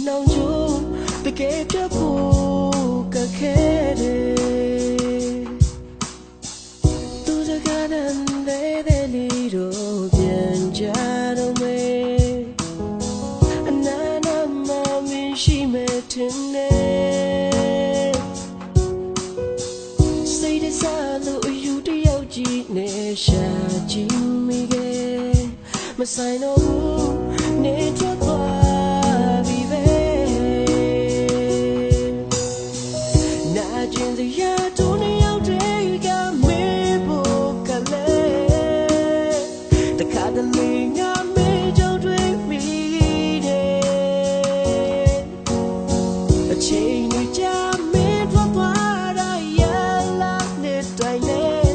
နောင်ကျိုးတကယ်ပြဖို့ကခဲတယ်သူစကားတန်တဲ့လေးတော့ပြန်ကြတော့မယ်အနာနာမမရှိမဲ့တင်နေစိတ်တစားလို့အယူတယောက်ကြီးနဲ့ရှာကြည့်မိခဲ့မဆိုင်တော့ဘူးနေထွက်သွားပြီပဲနာကျင်စရာတို့နှစ်ယောက်တည်းကမေးဖို့ကလည်းတခါတလေငါမေးကြောင့်တွေ့မိတယ်အချိန်တွေကြာမင်းထွက်သွားတာရလာနေတိုင်းနဲ့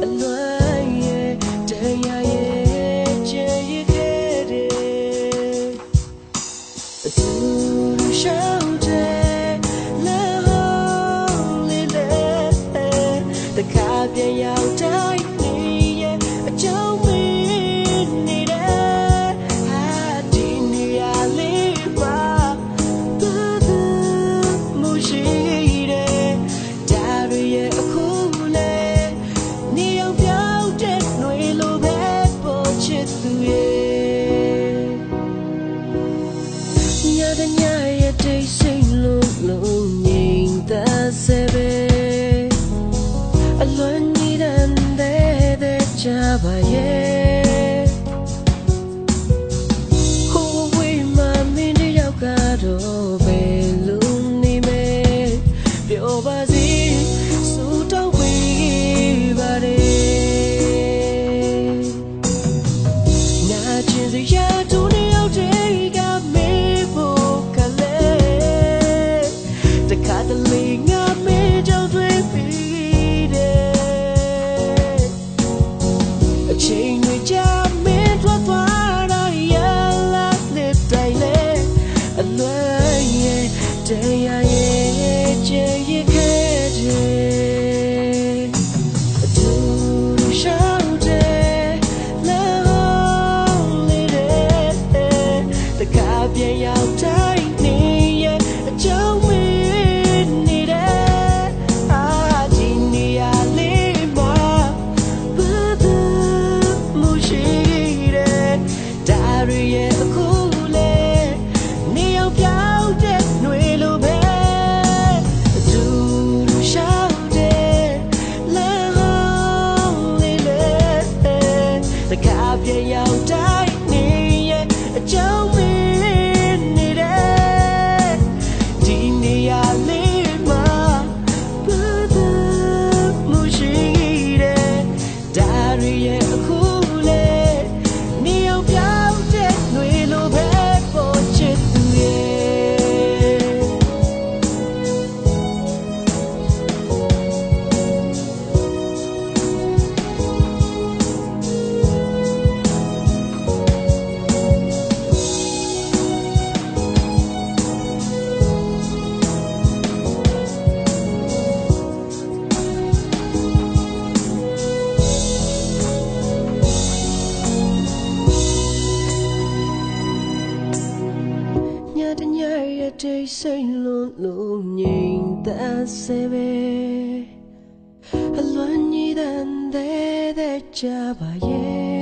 အလွန်ရဲ့တရားရဲ့ချေရခဲ့တယ်အတူရှောင်းတဲ့လေဟောလေးလေတခါပြန်ရောက်တိုင်းနေရဲ့အကြောင်းမင်းနေတယ်ဟာဒီနေရာလေးပါသူမရှိတယ်ဒါတွေရဲ့အခုလေနေအောင်ပြောင်းတဲ့ຫນွေလိုပဲပေါ်ချစ်သူရဲ့ညတဲ့ညရဲ့တိတ်ဆိတ်လုံးငြိမ်သက်စေပဲအလွန်ကြီးတဲ့ကြပါရဲ့ဟိုဝေးမှမင်းတယောက်ကတော့ဘယ်လိုနေမယ်ပြောပါစေစူတော့ဝေးပါတယ်နာကျင်စရာတို့နှစ်ယောက်တည်းကမေးဖို့ကလည်းတခါတလေငါမေးကြောင့်တွေ့ပြီးတယ်အချိန်တွေကြာမင်းထွက်သွားတာရလာတဲ့တိုင်လေအလွန်ရဲ့တရားရဲ့ချေရခဲ့တယ်အတူရှောင်းတဲ့လေဟောလေးတဲ့တကားပြန်ရောက်တိုင်းနေရဲ့အကြောင်းမင်းနေတယ်အာဒီနေရာလေးမှာဘာသာမရှိတယ်ဒါတွေရဲ့အခုလေနေအောင်ပြောင်းတဲ့ຫນွေလိုပဲအတူရှောင်းတဲ့လေဟောလေးလေတကားပြန်ရောက်တိုင်းနေရဲ့အကြောင်းမင်းနေတယ်ဒီနေရာလေးမှာဘာသာမရှိတယ်ဒါတွေရဲ့အခုလေနေအောင်ပြောင်းတဲ့ຫນွေလိုပဲပေါ်ချစ်သူရဲ့ညတဲ့ညရဲ့တိတ်ဆိတ်လုံးငြိမ်သက်စေပဲအလွန်ကြီးတဲ့ကြပါရဲ့